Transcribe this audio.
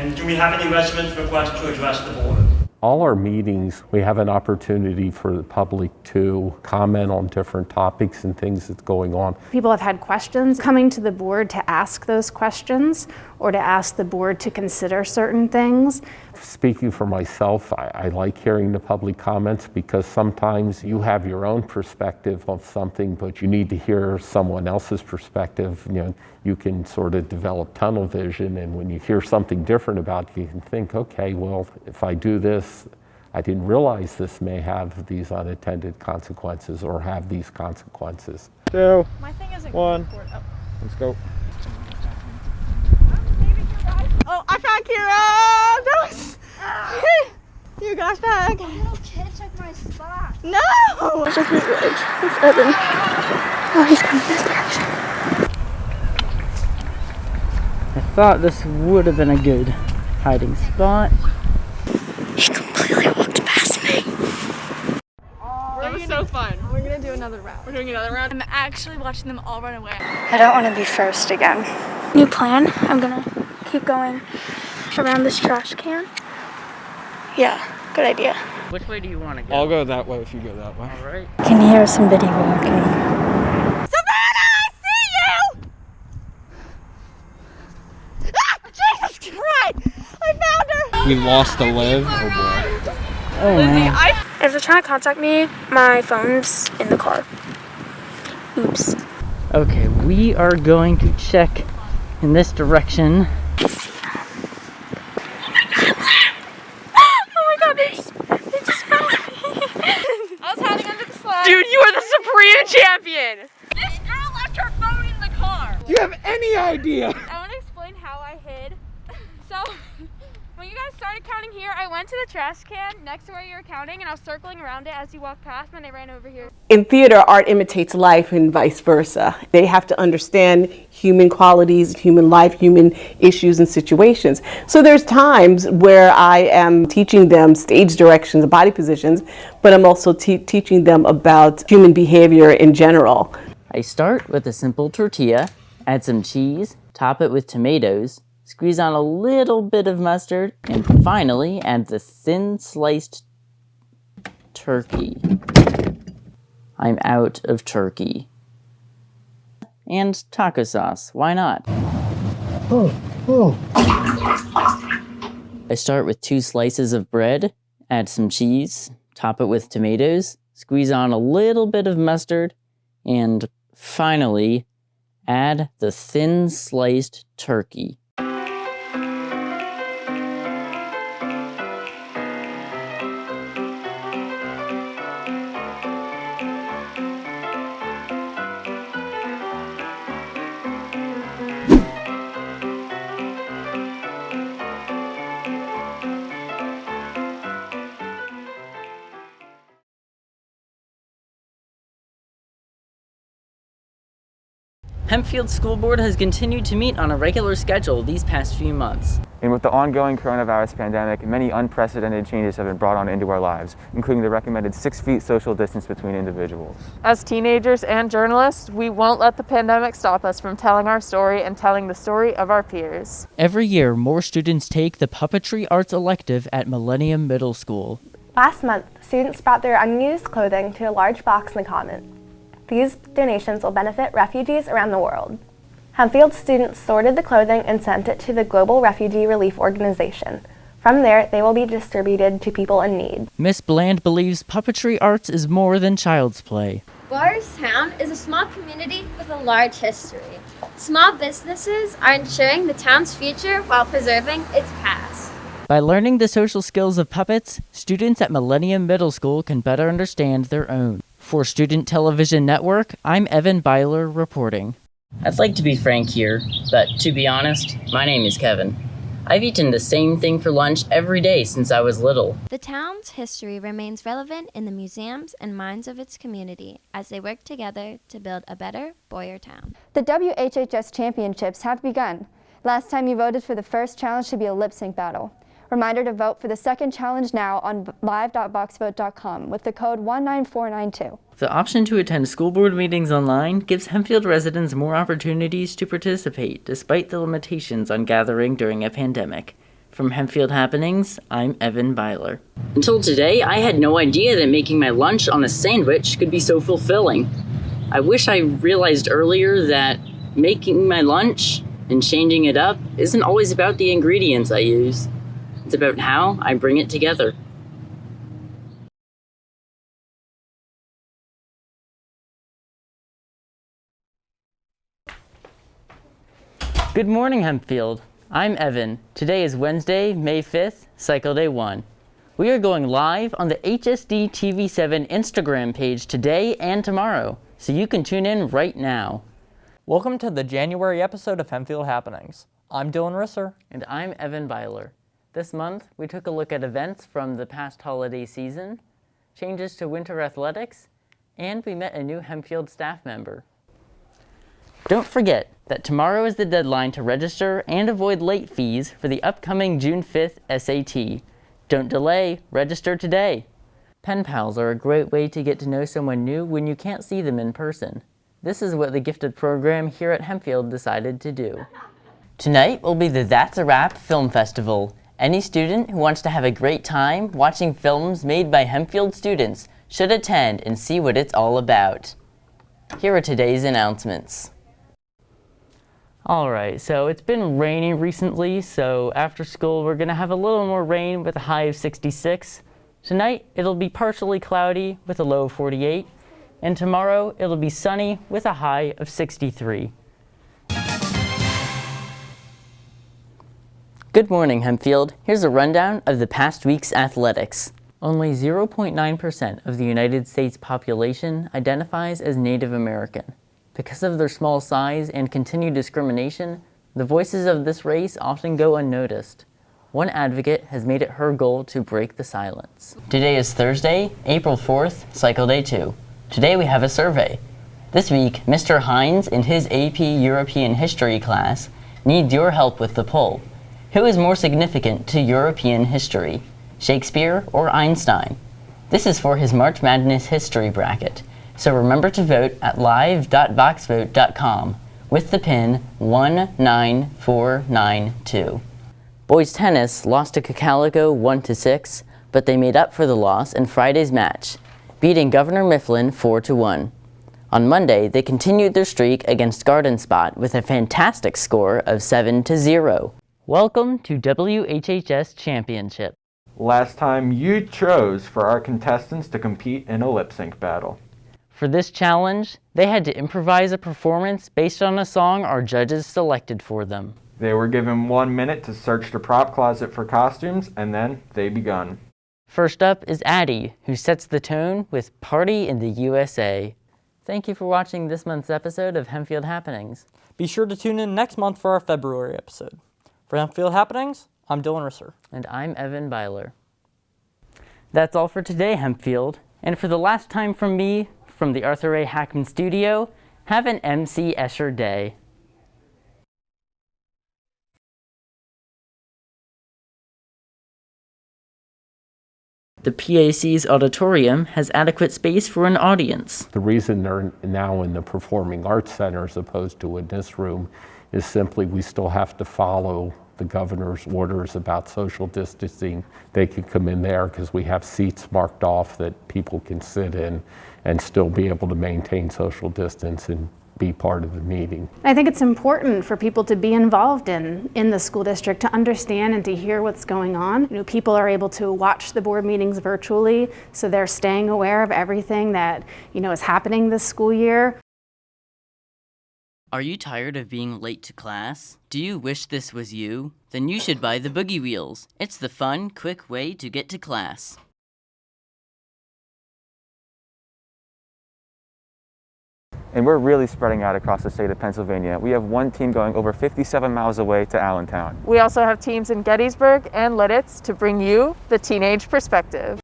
And do we have any residents request to address the board? All our meetings, we have an opportunity for the public to comment on different topics and things that's going on. People have had questions coming to the board to ask those questions or to ask the board to consider certain things. Speaking for myself, I like hearing the public comments because sometimes you have your own perspective of something, but you need to hear someone else's perspective. You can sort of develop tunnel vision, and when you hear something different about it, you can think, okay, well, if I do this, I didn't realize this may have these unintended consequences or have these consequences. 2, My thing isn't 1, let's go. Oh, I found Kira! No! You got back. A little kid took my spot. No! It's Evan. Oh, he's coming this direction. I thought this would have been a good hiding spot. He completely walked past me. That was so fun. We're gonna do another round. We're doing another round. I'm actually watching them all run away. I don't want to be first again. New plan. I'm gonna keep going around this trash can. Yeah, good idea. Which way do you want to go? I'll go that way if you go that way. All right. I can hear somebody walking. Savannah, I see you! Ah, Jesus Christ! I found her! We lost a live. Oh boy. Oh, man. If they're trying to contact me, my phone's in the car. Oops. Okay, we are going to check in this direction. Dude, you are the supreme champion! This girl left her phone in the car! Do you have any idea? I want to explain how I hid. So, when you guys started counting here, I went to the trash can next to where you were counting and I was circling around it as you walked past and then I ran over here. In theater, art imitates life and vice versa. They have to understand human qualities, human life, human issues and situations. So there's times where I am teaching them stage directions, body positions, but I'm also teaching them about human behavior in general. I start with a simple tortilla, add some cheese, top it with tomatoes, squeeze on a little bit of mustard, and finally add the thin sliced turkey. I'm out of turkey. And taco sauce, why not? I start with 2 slices of bread, add some cheese, top it with tomatoes, squeeze on a little bit of mustard, and finally add the thin sliced turkey. Hempfield School Board has continued to meet on a regular schedule these past few months. And with the ongoing coronavirus pandemic, many unprecedented changes have been brought on into our lives, including the recommended 6 feet social distance between individuals. As teenagers and journalists, we won't let the pandemic stop us from telling our story and telling the story of our peers. Every year, more students take the puppetry arts elective at Millennium Middle School. Last month, students brought their unused clothing to a large box in the common. These donations will benefit refugees around the world. Hempfield students sorted the clothing and sent it to the Global Refugee Relief Organization. From there, they will be distributed to people in need. Miss Bland believes puppetry arts is more than child's play. Bardstown is a small community with a large history. Small businesses are ensuring the town's future while preserving its past. By learning the social skills of puppets, students at Millennium Middle School can better understand their own. For Student Television Network, I'm Evan Beyeler reporting. I'd like to be frank here, but to be honest, my name is Kevin. I've eaten the same thing for lunch every day since I was little. The town's history remains relevant in the museums and minds of its community as they work together to build a better Boyertown. The WHHS championships have begun. Last time you voted for the first challenge to be a lip sync battle. Reminder to vote for the second challenge now on live.boxvote.com with the code 19492. The option to attend school board meetings online gives Hempfield residents more opportunities to participate despite the limitations on gathering during a pandemic. From Hempfield Happenings, I'm Evan Beyeler. Until today, I had no idea that making my lunch on a sandwich could be so fulfilling. I wish I realized earlier that making my lunch and changing it up isn't always about the ingredients I use. It's about how I bring it together. Good morning, Hempfield. I'm Evan. Today is Wednesday, May 5th, Cycle Day 1. We are going live on the HSD TV7 Instagram page today and tomorrow, so you can tune in right now. Welcome to the January episode of Hempfield Happenings. I'm Dylan Risser. And I'm Evan Beyeler. This month, we took a look at events from the past holiday season, changes to winter athletics, and we met a new Hempfield staff member. Don't forget that tomorrow is the deadline to register and avoid late fees for the upcoming June 5th SAT. Don't delay, register today. Pen pals are a great way to get to know someone new when you can't see them in person. This is what the gifted program here at Hempfield decided to do. Tonight will be the That's a Wrap Film Festival. Any student who wants to have a great time watching films made by Hempfield students should attend and see what it's all about. Here are today's announcements. Alright, so it's been raining recently, so after school we're going to have a little more rain with a high of 66. Tonight it'll be partially cloudy with a low of 48, and tomorrow it'll be sunny with a high of 63. Good morning, Hempfield. Here's a rundown of the past week's athletics. Only 0.9% of the United States population identifies as Native American. Because of their small size and continued discrimination, the voices of this race often go unnoticed. One advocate has made it her goal to break the silence. Today is Thursday, April 4th, Cycle Day 2. Today we have a survey. This week, Mr. Hines in his AP European History class needs your help with the poll. Who is more significant to European history, Shakespeare or Einstein? This is for his March Madness history bracket. So remember to vote at live.voxvote.com with the pin 19492. Boys tennis lost to Cocalico 1-6, but they made up for the loss in Friday's match, beating Governor Mifflin 4-1. On Monday, they continued their streak against Garden Spot with a fantastic score of 7-0. Welcome to WHHS Championship. Last time you chose for our contestants to compete in a lip sync battle. For this challenge, they had to improvise a performance based on a song our judges selected for them. They were given 1 minute to search the prop closet for costumes, and then they begun. First up is Addie, who sets the tone with Party in the USA. Thank you for watching this month's episode of Hempfield Happenings. Be sure to tune in next month for our February episode. For Hempfield Happenings, I'm Dylan Risser. And I'm Evan Beyeler. That's all for today, Hempfield. And for the last time from me, from the Arthur A. Hackman studio, have an MC Escher day. The PAC's auditorium has adequate space for an audience. The reason they're now in the Performing Arts Center as opposed to in this room is simply we still have to follow the governor's orders about social distancing. They can come in there because we have seats marked off that people can sit in and still be able to maintain social distance and be part of the meeting. I think it's important for people to be involved in the school district, to understand and to hear what's going on. You know, people are able to watch the board meetings virtually, so they're staying aware of everything that, is happening this school year. Are you tired of being late to class? Do you wish this was you? Then you should buy the Boogie Wheels. It's the fun, quick way to get to class. And we're really spreading out across the state of Pennsylvania. We have one team going over 57 miles away to Allentown. We also have teams in Gettysburg and Lidditz to bring you the teenage perspective.